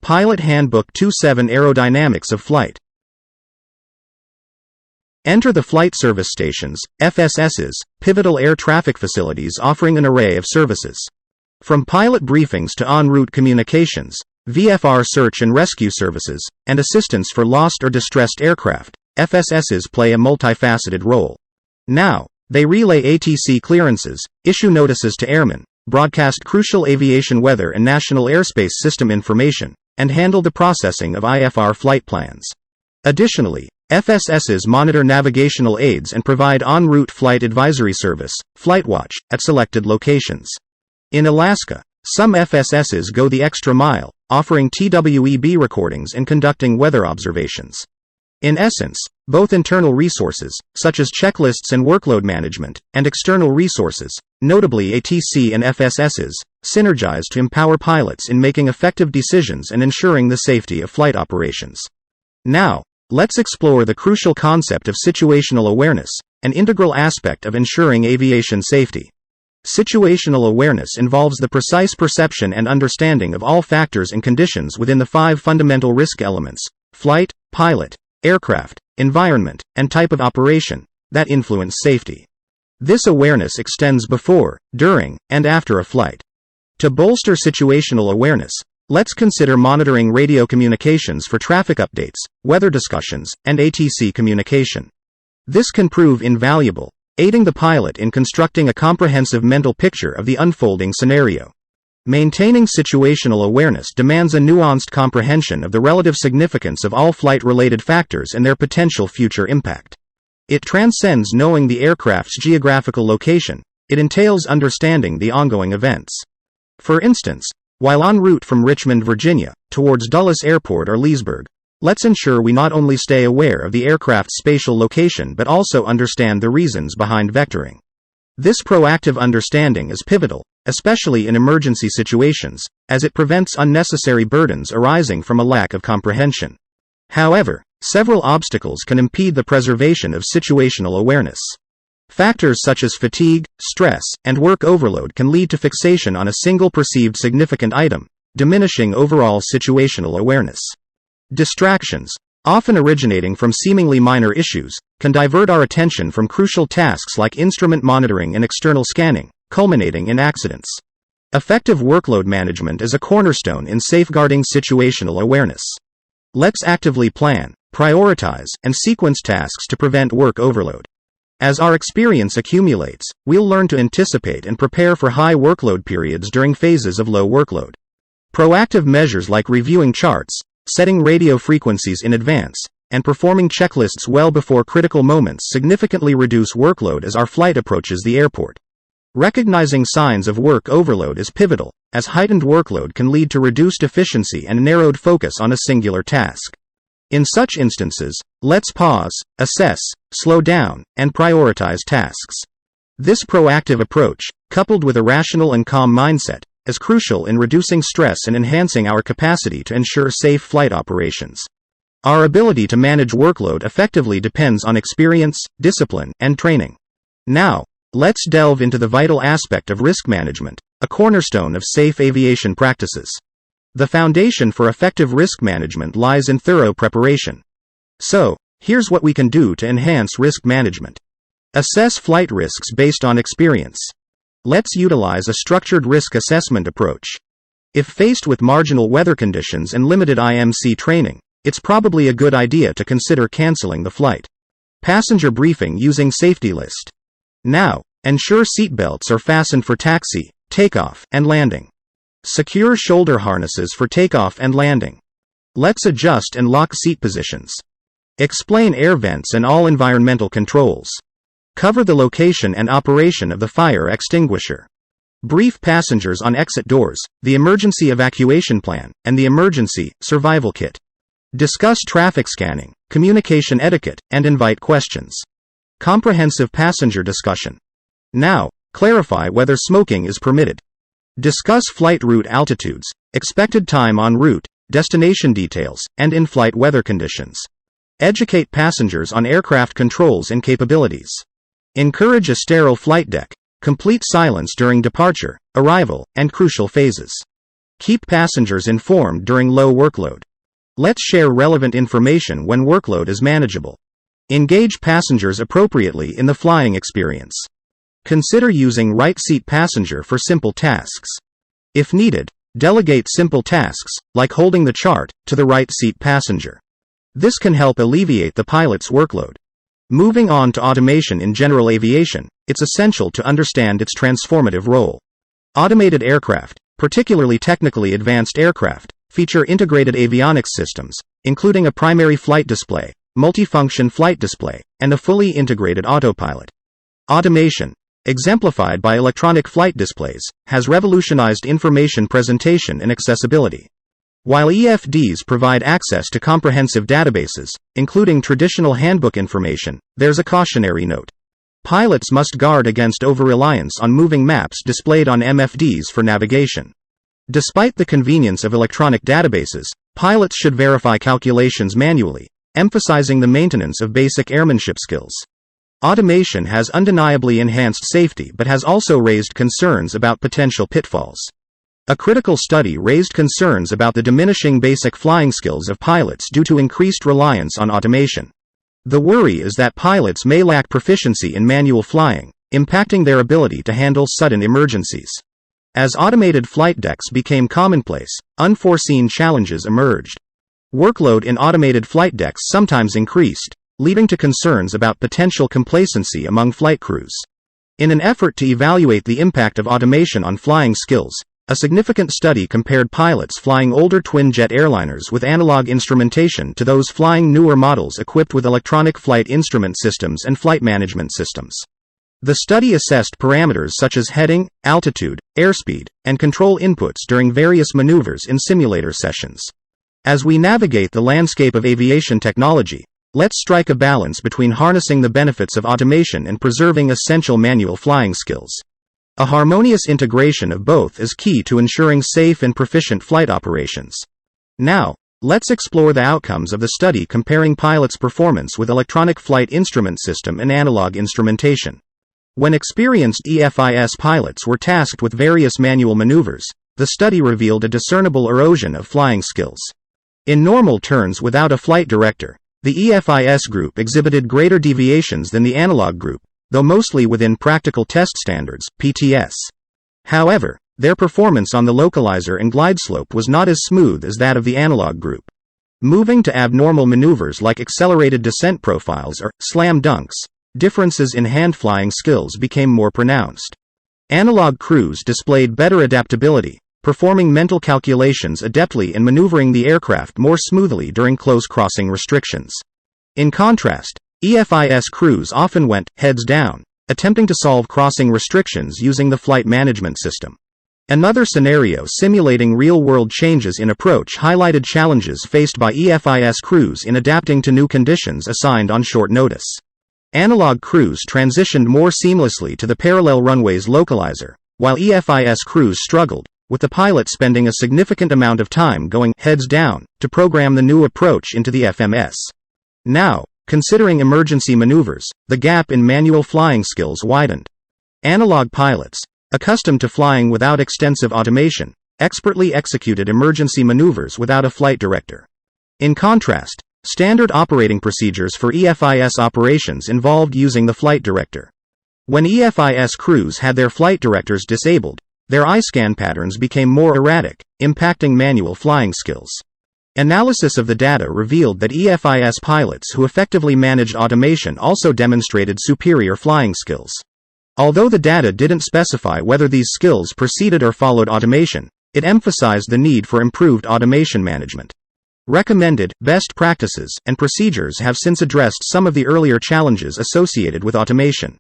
Pilot Handbook 2.7 Aerodynamics of Flight. Enter the flight service stations, FSSs, pivotal air traffic facilities offering an array of services. From pilot briefings to en route communications, VFR search and rescue services, and assistance for lost or distressed aircraft, FSSs play a multifaceted role. Now, they relay ATC clearances, issue notices to airmen, broadcast crucial aviation weather and national airspace system information, and handle the processing of IFR flight plans. Additionally, FSSs monitor navigational aids and provide en route flight advisory service, FlightWatch, at selected locations. In Alaska, some FSSs go the extra mile, offering TWEB recordings and conducting weather observations. In essence, both internal resources, such as checklists and workload management, and external resources, notably ATC and FSSs, synergize to empower pilots in making effective decisions and ensuring the safety of flight operations. Now, let's explore the crucial concept of situational awareness, an integral aspect of ensuring aviation safety. Situational awareness involves the precise perception and understanding of all factors and conditions within the 5 fundamental risk elements: flight, pilot, aircraft, environment, and type of operation that influence safety. This awareness extends before, during, and after a flight. To bolster situational awareness, let's consider monitoring radio communications for traffic updates, weather discussions, and ATC communication. This can prove invaluable, aiding the pilot in constructing a comprehensive mental picture of the unfolding scenario. Maintaining situational awareness demands a nuanced comprehension of the relative significance of all flight-related factors and their potential future impact. It transcends knowing the aircraft's geographical location, it entails understanding the ongoing events. For instance, while en route from Richmond, Virginia, towards Dulles Airport or Leesburg, let's ensure we not only stay aware of the aircraft's spatial location but also understand the reasons behind vectoring. This proactive understanding is pivotal, especially in emergency situations, as it prevents unnecessary burdens arising from a lack of comprehension. However, several obstacles can impede the preservation of situational awareness. Factors such as fatigue, stress, and work overload can lead to fixation on a single perceived significant item, diminishing overall situational awareness. Distractions, often originating from seemingly minor issues, can divert our attention from crucial tasks like instrument monitoring and external scanning, culminating in accidents. Effective workload management is a cornerstone in safeguarding situational awareness. Let's actively plan, prioritize, and sequence tasks to prevent work overload. As our experience accumulates, we'll learn to anticipate and prepare for high workload periods during phases of low workload. Proactive measures like reviewing charts, setting radio frequencies in advance, and performing checklists well before critical moments significantly reduce workload as our flight approaches the airport. Recognizing signs of work overload is pivotal, as heightened workload can lead to reduced efficiency and narrowed focus on a singular task. In such instances, let's pause, assess, slow down, and prioritize tasks. This proactive approach, coupled with a rational and calm mindset, is crucial in reducing stress and enhancing our capacity to ensure safe flight operations. Our ability to manage workload effectively depends on experience, discipline, and training. Now, let's delve into the vital aspect of risk management, a cornerstone of safe aviation practices. The foundation for effective risk management lies in thorough preparation. So, here's what we can do to enhance risk management. Assess flight risks based on experience. Let's utilize a structured risk assessment approach. If faced with marginal weather conditions and limited IMC training, it's probably a good idea to consider canceling the flight. Passenger briefing using safety list. Now, ensure seatbelts are fastened for taxi, takeoff, and landing. Secure shoulder harnesses for takeoff and landing. Let's adjust and lock seat positions. Explain air vents and all environmental controls. Cover the location and operation of the fire extinguisher. Brief passengers on exit doors, the emergency evacuation plan, and the emergency survival kit. Discuss traffic scanning, communication etiquette, and invite questions. Comprehensive passenger discussion. Now, clarify whether smoking is permitted. Discuss flight route altitudes, expected time en route, destination details, and in-flight weather conditions. Educate passengers on aircraft controls and capabilities. Encourage a sterile flight deck, complete silence during departure, arrival, and crucial phases. Keep passengers informed during low workload. Let's share relevant information when workload is manageable. Engage passengers appropriately in the flying experience. Consider using right seat passenger for simple tasks. If needed, delegate simple tasks, like holding the chart, to the right seat passenger. This can help alleviate the pilot's workload. Moving on to automation in general aviation, it's essential to understand its transformative role. Automated aircraft, particularly technically advanced aircraft, feature integrated avionics systems, including a primary flight display, multifunction flight display, and a fully integrated autopilot. Automation, exemplified by electronic flight displays, has revolutionized information presentation and accessibility. While EFDs provide access to comprehensive databases, including traditional handbook information, there's a cautionary note. Pilots must guard against over-reliance on moving maps displayed on MFDs for navigation. Despite the convenience of electronic databases, pilots should verify calculations manually, emphasizing the maintenance of basic airmanship skills. Automation has undeniably enhanced safety but has also raised concerns about potential pitfalls. A critical study raised concerns about the diminishing basic flying skills of pilots due to increased reliance on automation. The worry is that pilots may lack proficiency in manual flying, impacting their ability to handle sudden emergencies. As automated flight decks became commonplace, unforeseen challenges emerged. Workload in automated flight decks sometimes increased, leading to concerns about potential complacency among flight crews. In an effort to evaluate the impact of automation on flying skills, a significant study compared pilots flying older twin-jet airliners with analog instrumentation to those flying newer models equipped with electronic flight instrument systems and flight management systems. The study assessed parameters such as heading, altitude, airspeed, and control inputs during various maneuvers in simulator sessions. As we navigate the landscape of aviation technology, let's strike a balance between harnessing the benefits of automation and preserving essential manual flying skills. A harmonious integration of both is key to ensuring safe and proficient flight operations. Now, let's explore the outcomes of the study comparing pilots' performance with electronic flight instrument system and analog instrumentation. When experienced EFIS pilots were tasked with various manual maneuvers, the study revealed a discernible erosion of flying skills. In normal turns without a flight director, the EFIS group exhibited greater deviations than the analog group, though mostly within practical test standards, PTS. However, their performance on the localizer and glide slope was not as smooth as that of the analog group. Moving to abnormal maneuvers like accelerated descent profiles or slam dunks, differences in hand flying skills became more pronounced. Analog crews displayed better adaptability, performing mental calculations adeptly and maneuvering the aircraft more smoothly during close crossing restrictions. In contrast, EFIS crews often went heads down, attempting to solve crossing restrictions using the flight management system. Another scenario simulating real-world changes in approach highlighted challenges faced by EFIS crews in adapting to new conditions assigned on short notice. Analog crews transitioned more seamlessly to the parallel runway's localizer, while EFIS crews struggled, with the pilot spending a significant amount of time going heads down to program the new approach into the FMS. Now, considering emergency maneuvers, the gap in manual flying skills widened. Analog pilots, accustomed to flying without extensive automation, expertly executed emergency maneuvers without a flight director. In contrast, standard operating procedures for EFIS operations involved using the flight director. When EFIS crews had their flight directors disabled, their eye scan patterns became more erratic, impacting manual flying skills. Analysis of the data revealed that EFIS pilots who effectively managed automation also demonstrated superior flying skills. Although the data didn't specify whether these skills preceded or followed automation, it emphasized the need for improved automation management. Recommended best practices and procedures have since addressed some of the earlier challenges associated with automation.